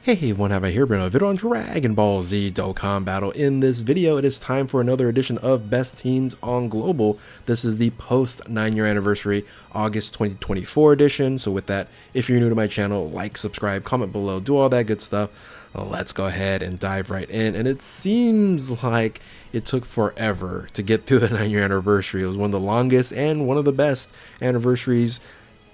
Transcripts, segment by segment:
Hey everyone, have I here been a video on Dragon Ball Z Dokkan Battle. In this video, it is time for another edition of Best Teams on Global. This is the post 9-year anniversary August 2024 edition. So with that, if you're new to my channel, like, subscribe, comment below, do all that good stuff. Let's go ahead and dive right in. And it seems like it took forever to get through the 9-year anniversary. It was one of the longest and one of the best anniversaries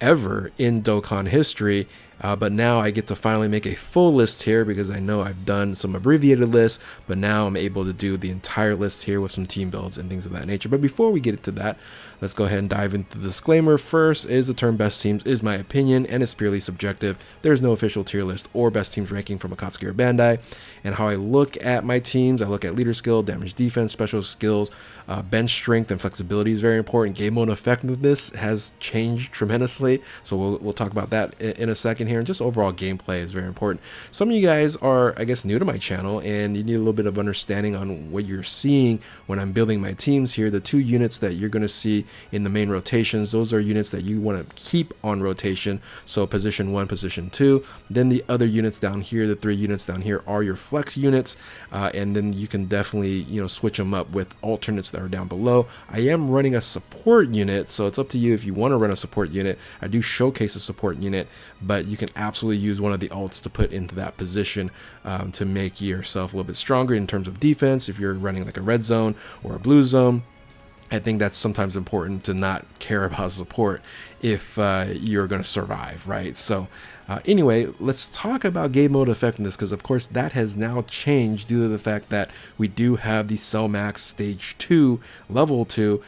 ever in Dokkan history. But now I get to finally make a full list here because I know I've done some abbreviated lists, but now I'm able to do the entire list here with some team builds and things of that nature. But before we get into that, let's go ahead and dive into the disclaimer. First is the term best teams is my opinion and it's purely subjective. There's no official tier list or best teams ranking from Akatsuki or Bandai. And how I look at my teams, I look at leader skill, damage defense, special skills, bench strength, and flexibility is very important. Game mode effectiveness has changed tremendously, so we'll talk about that in a second here. And just overall gameplay is very important. Some of you guys are, I guess, new to my channel and you need a little bit of understanding on what you're seeing when I'm building my teams here. The two units that you're going to see in the main rotations, those are units that you want to keep on rotation. So position 1, position 2. Then the other units down here, the 3 units down here, are your flex units, and then you can definitely switch them up with alternates that are down below. I am running a support unit, so it's up to you if you want to run a support unit. I do showcase a support unit, but you can absolutely use one of the alts to put into that position to make yourself a little bit stronger in terms of defense. If you're running like a red zone or a blue zone, I think that's sometimes important to not care about support if you're going to survive, right? So anyway, let's talk about game mode effectiveness, because of course that has now changed due to the fact that we do have the Cell Max Stage 2, Level 2,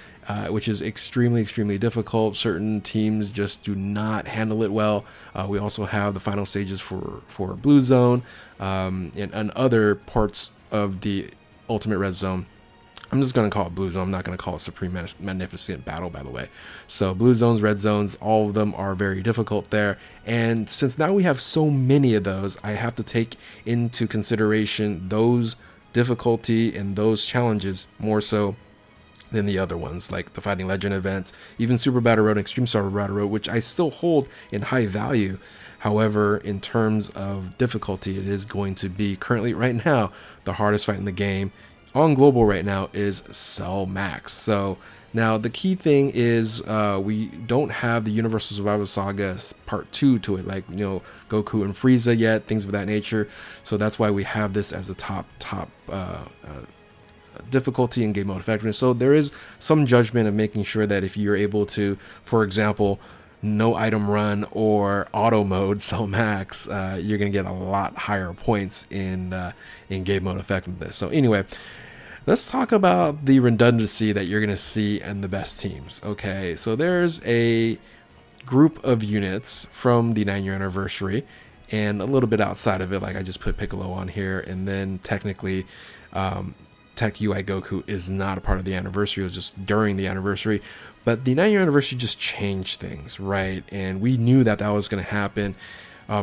which is extremely difficult. Certain teams just do not handle it well. We also have the final stages for Blue Zone and other parts of the Ultimate Red Zone. I'm just going to call it Blue Zone. I'm not going to call it Supreme Magnificent Battle, by the way. So Blue Zones, Red Zones, all of them are very difficult there. And since now we have so many of those, I have to take into consideration those difficulty and those challenges more so than the other ones, like the Fighting Legend events, even Super Battle Road and Extreme Star Battle Road, which I still hold in high value. However, in terms of difficulty, it is going to be currently right now the hardest fight in the game on global right now is Cell Max. So now the key thing is we don't have the Universal Survival Saga Part 2 to it, like Goku and Frieza yet, things of that nature. So that's why we have this as a top difficulty in game mode effectiveness. So there is some judgment of making sure that if you're able to, for example, no item run or auto mode Cell Max, you're gonna get a lot higher points in game mode effectiveness. So anyway, let's talk about the redundancy that you're gonna see in the best teams. Okay, so there's a group of units from the 9-year anniversary and a little bit outside of it, like I just put Piccolo on here, and then technically Tech UI Goku is not a part of the anniversary. It was just during the anniversary, but the 9-year anniversary just changed things, right? And we knew that that was going to happen.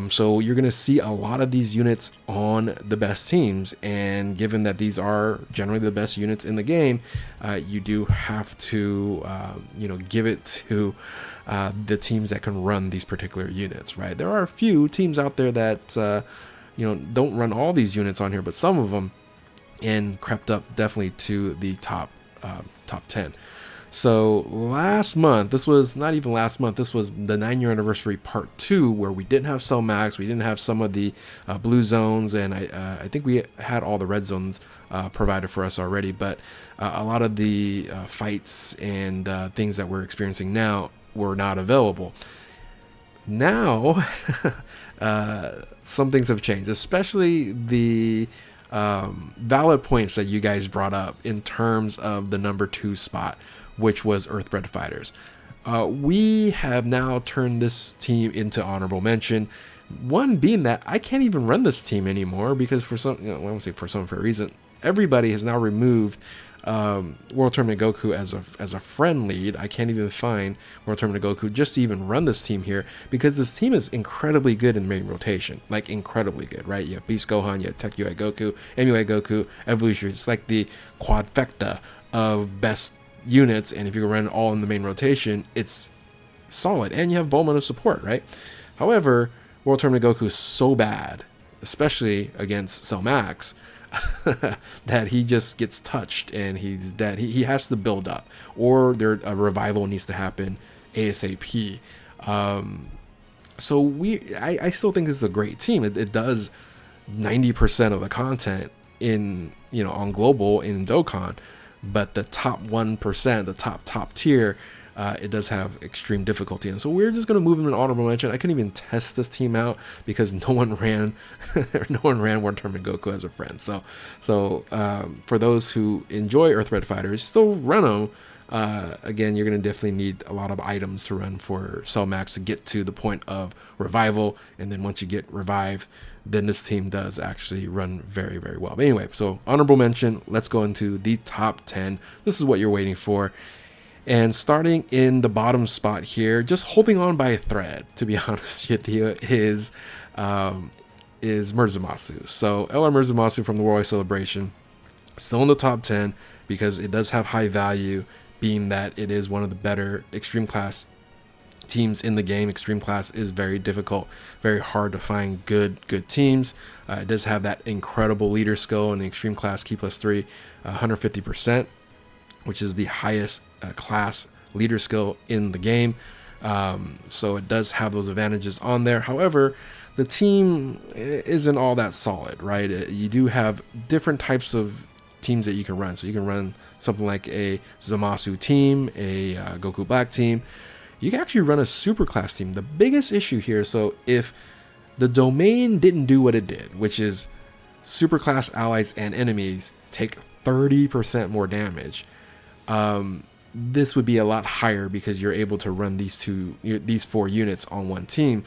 So you're going to see a lot of these units on the best teams, and given that these are generally the best units in the game, you do have to give it to the teams that can run these particular units, right? There are a few teams out there that don't run all these units on here, but some of them, and crept up definitely to the top 10. So last month, this was not even last month, this was the 9-year anniversary part 2, where we didn't have Cell Max, we didn't have some of the blue zones, and I think we had all the red zones provided for us already, but a lot of the fights and things that we're experiencing now were not available. Now some things have changed, especially the valid points that you guys brought up in terms of the number 2 spot, which was Earth-bred fighters. We have now turned this team into honorable mention. One being that I can't even run this team anymore because for some, I won't say for some reason, everybody has now removed World Tournament Goku as a friend lead. I can't even find World Tournament Goku just to even run this team here, because this team is incredibly good in main rotation, like incredibly good, right? You have Beast Gohan, you have Tech UI Goku, MUI Goku, Evolution. It's like the quadfecta of best units, and if you can run all in the main rotation, it's solid, and you have Bulma to support, right? However, World Tournament Goku is so bad especially against Cell Max, that he just gets touched and he has to build up, or a revival needs to happen ASAP. So I still think this is a great team. It does 90% of the content in, on global in Dokkan, but the top 1%, the top tier, it does have extreme difficulty. And so we're just going to move him in honorable mention. I couldn't even test this team out because no one ran World Tournament Goku as a friend. So for those who enjoy Earth-bred fighters, still run them. Again, you're going to definitely need a lot of items to run for Cell Max to get to the point of revival. And then once you get revived, then this team does actually run very, very well. But anyway, so honorable mention, let's go into the top 10. This is what you're waiting for. And starting in the bottom spot here, just holding on by a thread, to be honest with you, is Murzumasu. So LR Murzumasu from the Worldwide Celebration, still in the top 10 because it does have high value, being that it is one of the better Extreme Class teams in the game. Extreme Class is very difficult, very hard to find good teams. It does have that incredible leader skill in the Extreme Class Key Plus 3, 150%, which is the highest class leader skill in the game. So it does have those advantages on there. However, the team isn't all that solid, right? You do have different types of teams that you can run. So you can run something like a Zamasu team, a Goku Black team. You can actually run a super class team. The biggest issue here, so if the domain didn't do what it did, which is super class allies and enemies take 30% more damage, this would be a lot higher because you're able to run these 4 units on one team.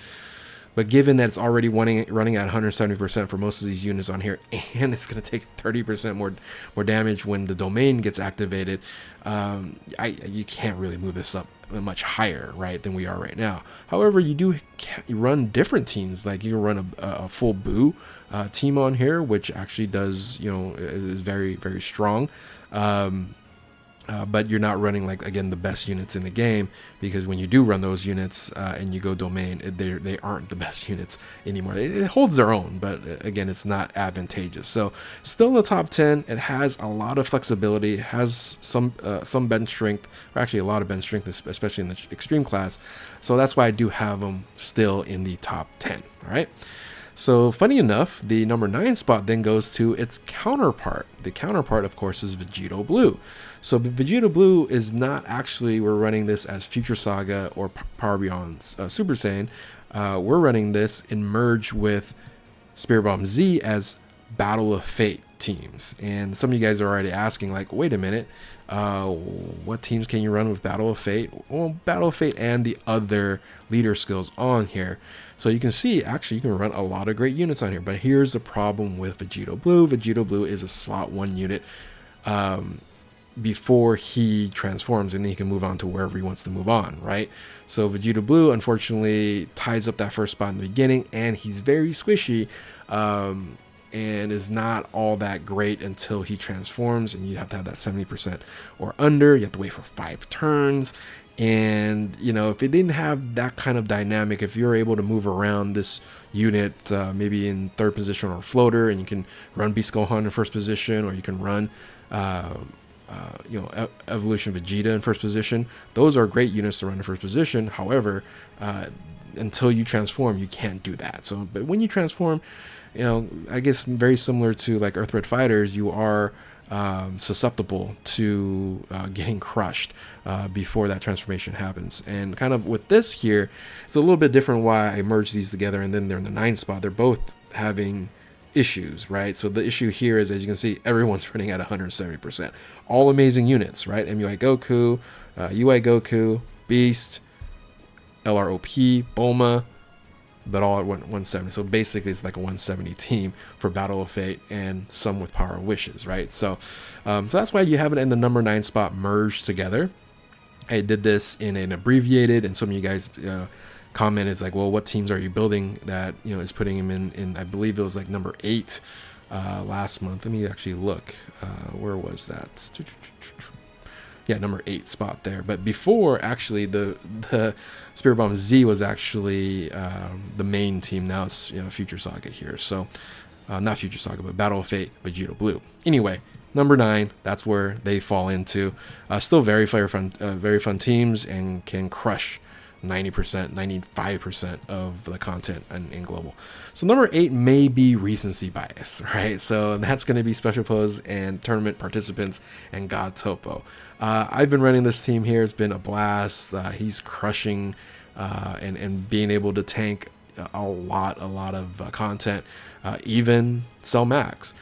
But given that it's already running at 170% for most of these units on here, and it's going to take 30% more damage when the domain gets activated, you can't really move this up much higher, right, than we are right now. However, you run different teams. Like you can run a full Boo team on here, which actually does, is very, very strong. But you're not running, like, again, the best units in the game, because when you do run those units and you go domain, they aren't the best units anymore. It holds their own, but again, it's not advantageous. So still in the top 10, it has a lot of flexibility, it has some bench strength, or actually a lot of bench strength, especially in the Extreme Class. So that's why I do have them still in the top 10, all right? So funny enough, the number 9 spot then goes to its counterpart. The counterpart, of course, is Vegeta Blue. So Vegeta Blue is not actually, we're running this as Future Saga or Power Beyond Super Saiyan. We're running this in merge with Spirit Bomb Z as Battle of Fate teams. And some of you guys are already asking, like, wait a minute, what teams can you run with Battle of Fate? Well, Battle of Fate and the other leader skills on here. So you can see, actually, you can run a lot of great units on here. But here's the problem with Vegeta Blue. Vegeta Blue is a slot 1 unit before he transforms, and then he can move on to wherever he wants to move on, right? So Vegeta Blue, unfortunately, ties up that first spot in the beginning, and he's very squishy and is not all that great until he transforms, and you have to have that 70% or under. You have to wait for 5 turns. And, if it didn't have that kind of dynamic, if you're able to move around this unit, maybe in 3rd position or floater, and you can run Beast Gohan in 1st position, or you can run, Evolution Vegeta in 1st position, those are great units to run in 1st position. However, until you transform, you can't do that. So, but when you transform, I guess very similar to like Earth-bred fighters, you are susceptible to getting crushed before that transformation happens. And kind of with this here, it's a little bit different why I merged these together, and then they're in the 9th spot. They're both having issues, right? So the issue here is, as you can see, everyone's running at 170%. All amazing units, right? MUI Goku, UI Goku, Beast, LROP, Bulma, but all at 170. So basically it's like a 170 team for Battle of Fate, and some with Power of Wishes, right? So that's why you have it in the number 9 spot merged together. I did this in an abbreviated, and some of you guys commented, like, well, what teams are you building that is putting him in I believe it was like number 8 last month. Let me actually look. Where was that? yeah, number 8 spot there. But before, actually, the Spirit Bomb Z was actually the main team. Now it's, you know, Future Saga here. So not Future Saga, but Battle of Fate, Vegeta Blue. Anyway, number 9, that's where they fall into. Still very fun teams, and can crush 90%, 95% of the content in global. So number 8 may be recency bias, right? So that's going to be Special Pose and tournament participants and God Topo. I've been running this team here. It's been a blast. He's crushing and being able to tank a lot of content, even Cell Max.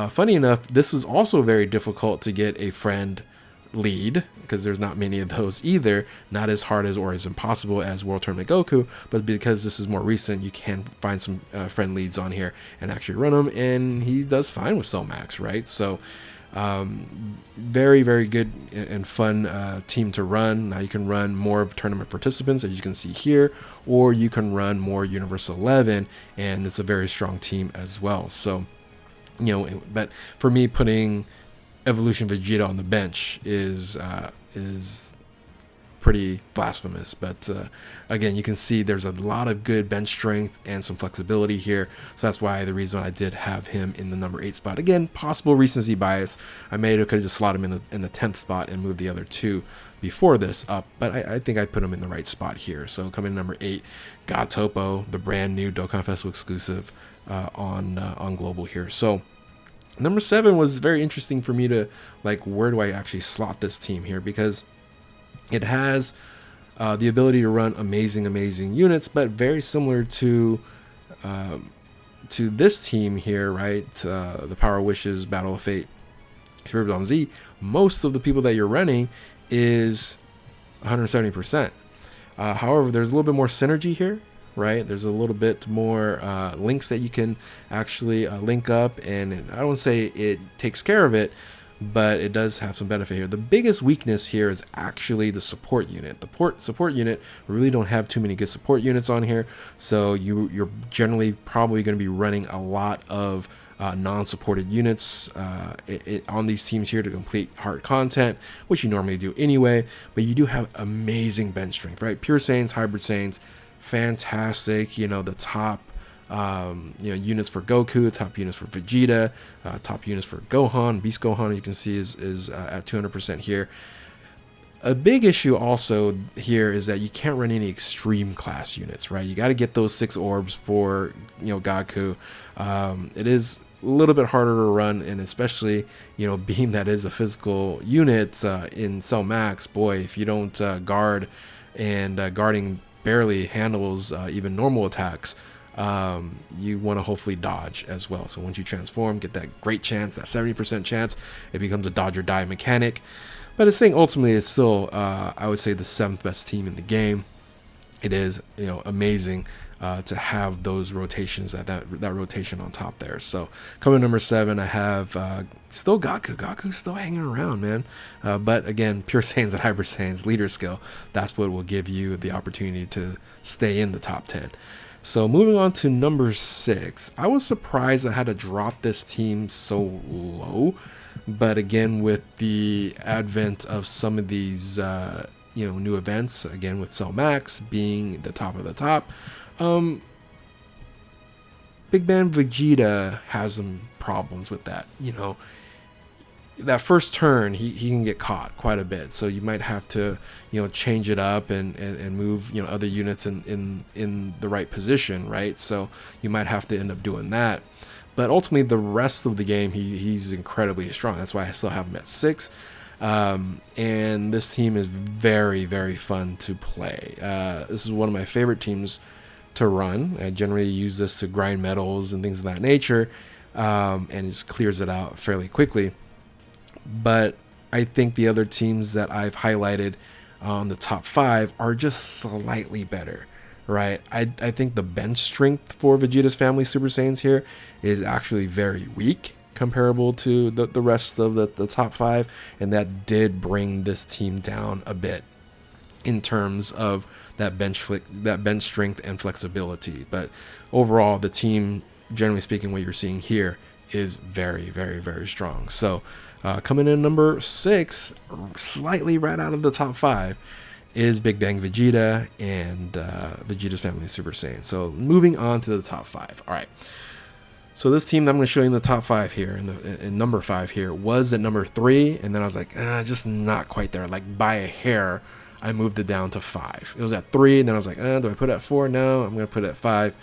Funny enough, this is also very difficult to get a friend lead, because there's not many of those either. Not as hard as or as impossible as World Tournament Goku, but because this is more recent, you can find some friend leads on here and actually run them, and he does fine with Cell Max, right? So very good and fun team to run. Now you can run more of tournament participants, as you can see here, or you can run more Universe 11, and it's a very strong team as well. So, you know, but for me, putting Evolution Vegeta on the bench is pretty blasphemous. But again, you can see there's a lot of good bench strength and some flexibility here. So that's why the reason I did have him in the number 8 spot. Again, possible recency bias. I could have just slotted him in the 10th spot and moved the other 2 before this up, but I think I put him in the right spot here. So coming in number 8, God Topo, the brand new Dokkan Festival exclusive on global here. So number 7 was very interesting for me to, like, where do I actually slot this team here, because it has the ability to run amazing units, but very similar to this team here, right? The Power Wishes, Battle of Fate, Spirit Bomb Z. Most of the people that you're running is 170%. However, there's a little bit more synergy here, right? There's a little bit more links that you can actually link up, and I don't want to say it takes care of it, but it does have some benefit here. The biggest weakness here is actually the support unit. The support unit, we really don't have too many good support units on here, so you're generally probably going to be running a lot of non-supported units on these teams here to complete hard content, which you normally do anyway. But you do have amazing bench strength, right? Pure Saiyans, Hybrid Saiyans, fantastic. You know, the top units for Goku, top units for Vegeta, top units for Gohan. Beast Gohan, you can see is at 200% here. A big issue also here is that you can't run any extreme class units, right? You got to get those 6 orbs for, you know, Gaku. It is a little bit harder to run, and especially, you know, being that is a physical unit in Cell Max, boy, if you don't guard, and guarding barely handles even normal attacks, you want to hopefully dodge as well. So once you transform, get that great chance, that 70% chance, it becomes a dodge or die mechanic. But this thing ultimately is still, I would say, the 7th best team in the game. It is, you know, amazing to have those rotations, that rotation on top there. So coming number 7, I have still Gaku. Gaku's still hanging around, man. But again, Pure Saiyans and Hybrid Saiyans, leader skill, that's what will give you the opportunity to stay in the top 10. So moving on to number 6, I was surprised I had to drop this team so low. But again, with the advent of some of these new events, again with Cell Max being the top of the top, Big Band Vegeta has some problems with that. You know, that first turn, he can get caught quite a bit, so you might have to, you know, change it up and move, you know, other units in the right position, right? So you might have to end up doing that. But ultimately, the rest of the game, he's incredibly strong. That's why I still have him at 6. And this team is very, very fun to play. This is one of my favorite teams to run. I generally use this to grind medals and things of that nature, and it just clears it out fairly quickly. But I think the other teams that I've highlighted on the top 5 are just slightly better. Right, I think the bench strength for Vegeta's family Super Saiyans here is actually very weak, comparable to the rest of the top 5, and that did bring this team down a bit in terms of that bench strength and flexibility. But overall, the team, generally speaking, what you're seeing here is very, very, very strong. So coming in number 6, slightly right out of the top 5, is Big Bang Vegeta and Vegeta's family of Super Saiyan. So moving on to the top 5. All right. So this team that I'm going to show you in the top 5 here, in number 5 here, was at number 3, and then I was like, just not quite there. Like by a hair, I moved it down to 5. It was at 3, and then I was like, do I put it at 4? No, I'm going to put it at 5.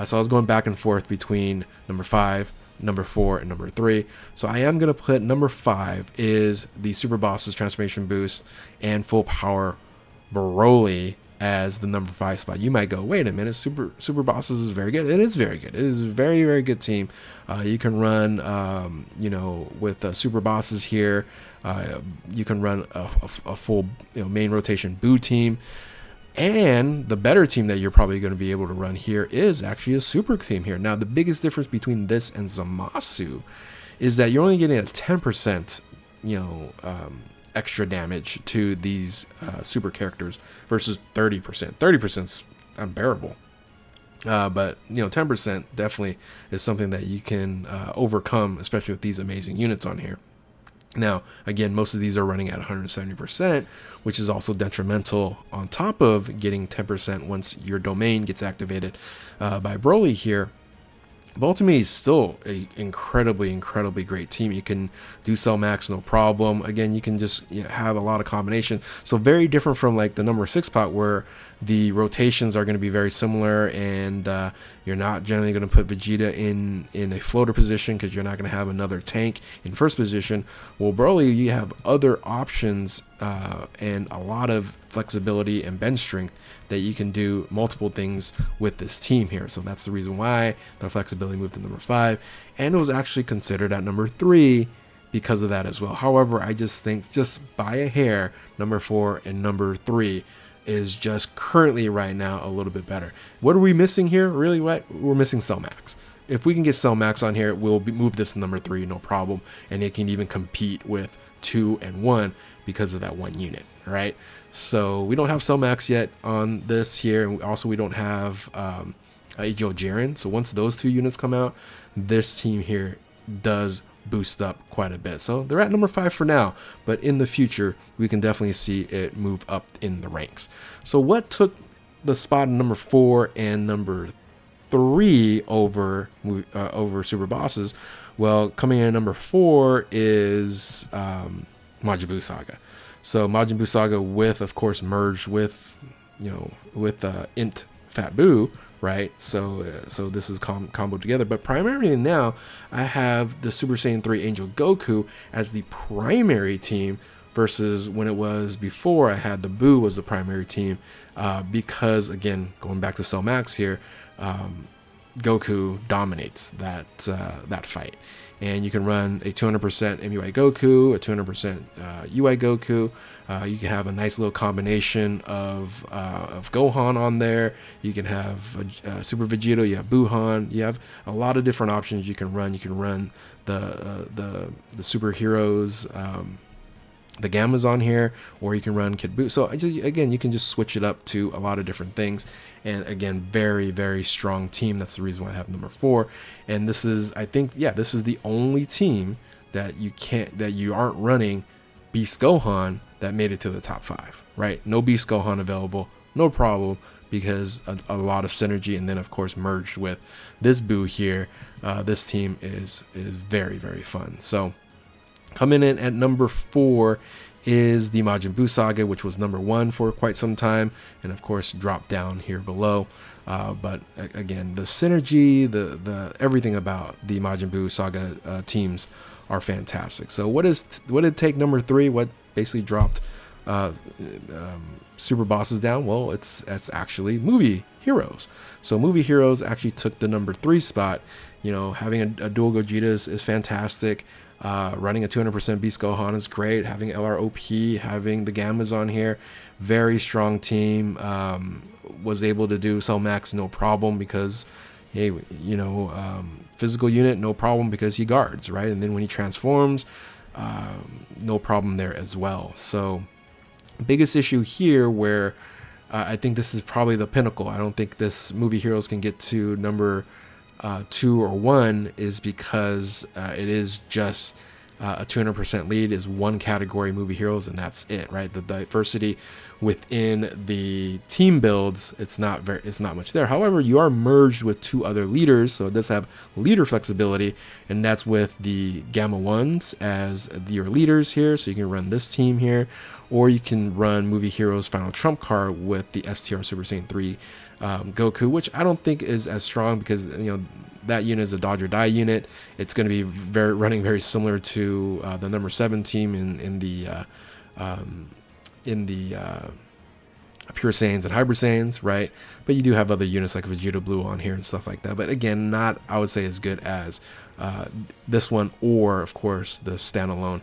So I was going back and forth between number 5, number 4, and number 3. So I am going to put number 5 is the Super Bosses Transformation Boost and Full Power Broly as the number 5 spot. You might go, wait a minute, Super Bosses is very good. It is very good. It is a very, very good team. You can run, with Super Bosses here. You can run a full, main rotation Boo team. And the better team that you're probably going to be able to run here is actually a super team here. Now, the biggest difference between this and Zamasu is that you're only getting a 10%, extra damage to these super characters versus 30%. 30% is unbearable. But 10% definitely is something that you can overcome, especially with these amazing units on here. Now, again, most of these are running at 170%, which is also detrimental on top of getting 10% once your domain gets activated by Broly here. But ultimately, it's still an incredibly, incredibly great team. You can do Cell Max, no problem. Again, you can just have a lot of combination. So very different from like the number 6 spot where the rotations are going to be very similar, and you're not generally going to put Vegeta in a floater position because you're not going to have another tank in first position. Well, Broly, you have other options and a lot of flexibility and bench strength that you can do multiple things with this team here. So that's the reason why the flexibility moved to number 5, and it was actually considered at number 3 because of that as well. However, I just think just by a hair, number 4 and number 3 is just currently right now a little bit better. What are we missing here? Really, what? We're missing Cell Max. If we can get Cell Max on here, we'll move this to number 3, no problem. And it can even compete with 2 and 1 because of that one unit, right? So we don't have Cell Max yet on this here. And also we don't have AUG Jiren. So once those 2 units come out, this team here does boost up quite a bit. So they're at number 5 for now, but in the future we can definitely see it move up in the ranks. So what took the spot in number 4 and number 3 over Super Bosses? Well, coming in at number 4 is Majin Buu Saga. So Majin Buu Saga with, of course, merged with Int Fat Buu, right? So this is comboed together. But primarily now, I have the Super Saiyan 3 Angel Goku as the primary team versus when it was before I had the Buu was the primary team because, again, going back to Cell Max here, Goku dominates that fight. And you can run a 200% MUI Goku, a 200% UI Goku. You can have a nice little combination of Gohan on there. You can have Super Vegeta. You have Buhan. You have a lot of different options you can run. You can run the superheroes, the Gammas on here, or you can run Kid Buu. So again, you can just switch it up to a lot of different things. And again, very, very strong team. That's the reason why I have number 4. And this is, I think, this is the only team that you aren't running Beast Gohan that made it to the top 5, right? No Beast Gohan available, no problem, because a lot of synergy, and then of course merged with this Buu here. This team is very, very fun. So coming in at number 4 is the Majin Buu Saga, which was number 1 for quite some time, and of course dropped down here below. But again, the synergy, the everything about the Majin Buu Saga teams are fantastic. So what did take number 3? What basically dropped Super Bosses down? Well, it's actually Movie Heroes. So Movie Heroes actually took the number 3 spot. Having a dual Gogeta is fantastic. Running a 200% Beast Gohan is great. Having LROP, having the Gammas on here, very strong team. Was able to do Cell Max no problem because, hey, physical unit no problem because he guards, right? And then when he transforms, no problem there as well. So biggest issue here where I think this is probably the pinnacle. I don't think this Movie Heroes can get to number 2 or 1 is because it is just a 200% lead is one category movie heroes, and that's it, right? The diversity within the team builds, it's not much there. However, you are merged with 2 other leaders, so it does have leader flexibility, and that's with the Gamma 1s as your leaders here. So you can run this team here, or you can run movie heroes final trump card with the STR Super Saiyan 3 Goku, which I don't think is as strong because that unit is a dodge or die unit. It's going to be running very similar to the number 7 team in the Pure Saiyans and Hybrid Saiyans, right? But you do have other units like Vegeta Blue on here and stuff like that. But again, not, I would say, as good as this one, or of course the standalone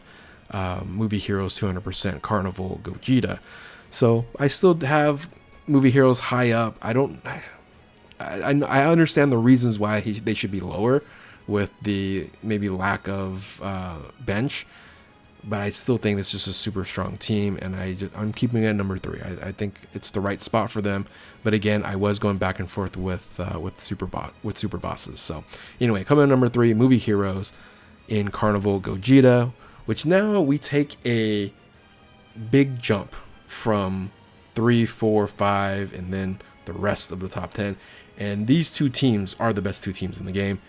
movie heroes 200% Carnival Gogeta. So I still have movie heroes high up. I understand the reasons why they should be lower with the maybe lack of bench, but I still think it's just a super strong team, and I'm keeping it at number 3. I think it's the right spot for them. But again, I was going back and forth with super bosses. So anyway, coming at number 3, movie heroes in Carnival Gogeta, which now we take a big jump from 3, 4, 5, and then the rest of the top 10. And these 2 teams are the best 2 teams in the game.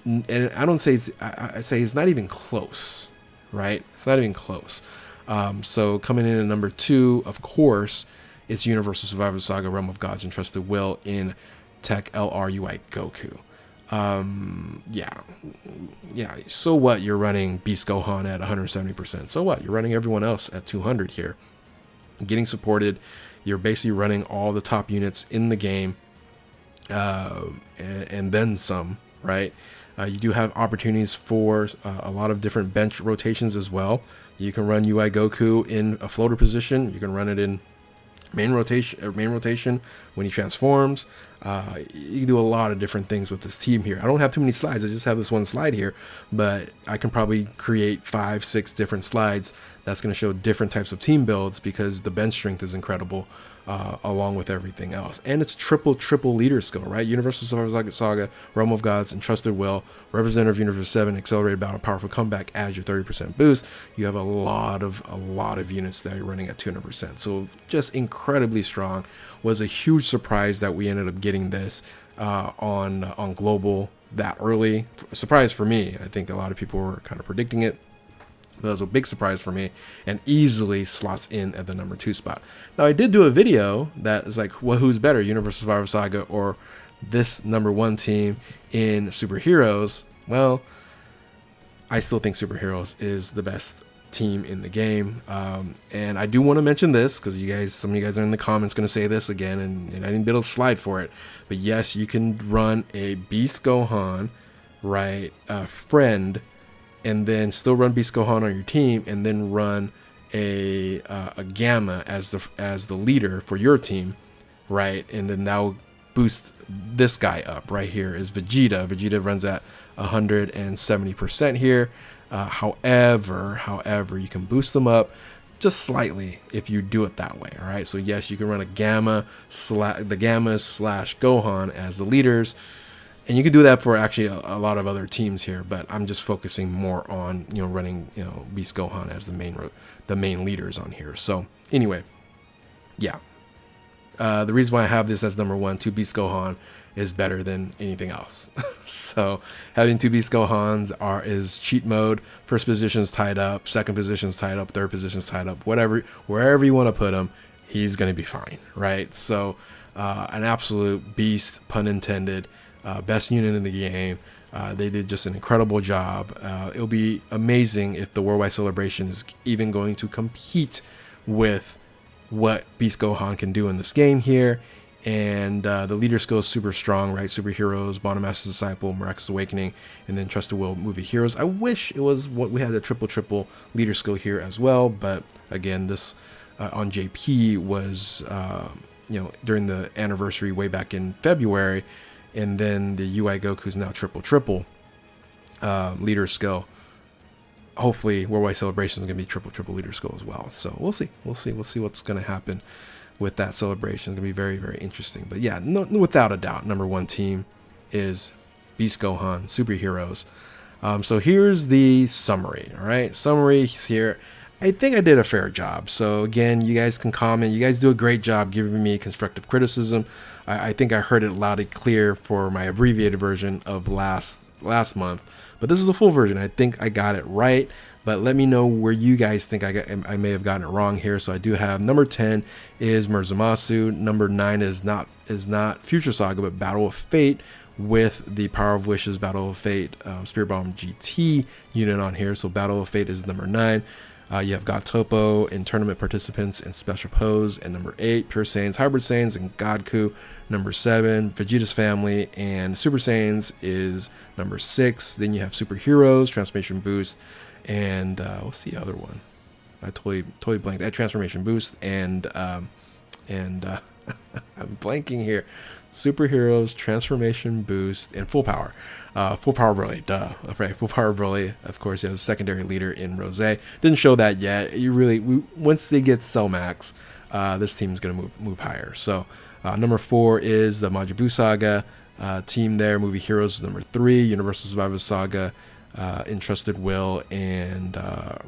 And I don't say I say it's not even close, right? It's not even close. So coming in at number 2, of course, it's Universal Survivor Saga Realm of Gods and Trusted Will in Tech LRUI Goku. Yeah. So what? You're running Beast Gohan at 170%. So what? You're running everyone else at 200 here. Getting supported. You're basically running all the top units in the game, and then some, right? You do have opportunities for a lot of different bench rotations as well. You can run UI Goku in a floater position. You can run it in main rotation when he transforms. You can do a lot of different things with this team here. I don't have too many slides. I just have this one slide here, but I can probably create 5, 6 different slides that's going to show different types of team builds because the bench strength is incredible, along with everything else. And it's triple leader skill, right? Universal Survivor Saga, Realm of Gods, and Trusted Will, Representative Universe 7, Accelerated Battle, Powerful Comeback adds your 30% boost. You have a lot of units that are running at 200%. So just incredibly strong. Was a huge surprise that we ended up getting this on global that early. Surprise for me. I think a lot of people were kind of predicting it. That was a big surprise for me, and easily slots in at the number 2 spot. Now, I did do a video that is like, well, who's better, Universal Survivor Saga or this number 1 team in Superheroes? Well, I still think Superheroes is the best team in the game. And I do want to mention this because some of you guys are in the comments going to say this again, and I didn't build a slide for it. But yes, you can run a Beast Gohan, right, friend, and then still run Beast Gohan on your team, and then run a Gamma as the leader for your team, right? And then that will boost this guy up right here is Vegeta. Vegeta runs at 170% here. However, you can boost them up just slightly if you do it that way. All right. So yes, you can run the Gammas / Gohan as the leaders. And you can do that for actually a lot of other teams here, but I'm just focusing more on running Beast Gohan as the main leaders on here. So anyway, yeah, the reason why I have this as number 1, 2 Beast Gohan is better than anything else. So having 2 Beast Gohans is cheat mode. First position's tied up, second position's tied up, third position's tied up, wherever you want to put him, he's gonna be fine, right? So an absolute beast, pun intended. Best unit in the game. They did just an incredible job. It'll be amazing if the Worldwide Celebration is even going to compete with what Beast Gohan can do in this game here. And the leader skill is super strong, right? Superheroes, Bottom Master Disciple, Miraculous Awakening, and then Trusted Will movie heroes. I wish it was what we had a triple leader skill here as well. But again, this on JP was during the anniversary way back in February. And then the UI Goku is now triple leader skill. Hopefully, Worldwide Celebration is going to be triple leader skill as well. So we'll see what's going to happen with that celebration. It's going to be very, very interesting. But yeah, no, without a doubt, number 1 team is Beast Gohan, superheroes. So here's the summary. All right, summary here. I think I did a fair job. So again, you guys can comment. You guys do a great job giving me constructive criticism. I think I heard it loud and clear for my abbreviated version of last month, but this is the full version. I think I got it right. But let me know where you guys think I may have gotten it wrong here. So I do have number 10 is Murzumasu. Number 9 is not Future Saga, but Battle of Fate with the Power of Wishes Battle of Fate Spirit Bomb GT unit on here. So Battle of Fate is number 9. You have God Topo and tournament participants and special pose. And number 8, Pure Saiyans, Hybrid Saiyans, and Godku. Number 7, Vegeta's family and Super Saiyans is number 6. Then you have Superheroes, Transformation Boost, and what's the other one? I totally blanked. That Transformation Boost and I'm blanking here. Superheroes, Transformation Boost, and Full Power. Full Power Broly, duh. Right, Full Power Broly. Of course, you have a secondary leader in Rose. Didn't show that yet. Once they get Cell Max, this team's gonna move higher. So number 4 is the Majin Buu Saga team there. Movie Heroes is number 3. Universal Survivor Saga, Entrusted Will, and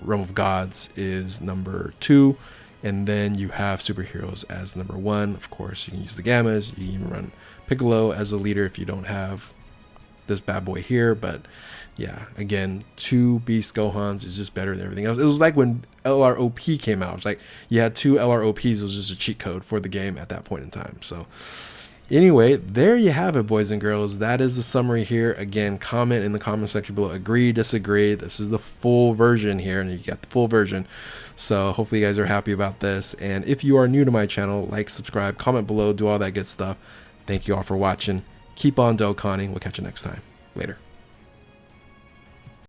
Realm of Gods is number 2. And then you have Superheroes as number 1. Of course, you can use the Gammas. You can even run Piccolo as a leader if you don't have this bad boy here. But yeah, again, 2 Beast Gohans is just better than everything else. It was like when LROP came out. It's like you had 2 LROPs. It was just a cheat code for the game at that point in time. So anyway, there you have it, boys and girls. That is the summary here. Again, comment in the comment section below. Agree, disagree. This is the full version here, and you got the full version. So hopefully you guys are happy about this. And if you are new to my channel, like, subscribe, comment below, do all that good stuff. Thank you all for watching. Keep on Dokkaning. We'll catch you next time. Later.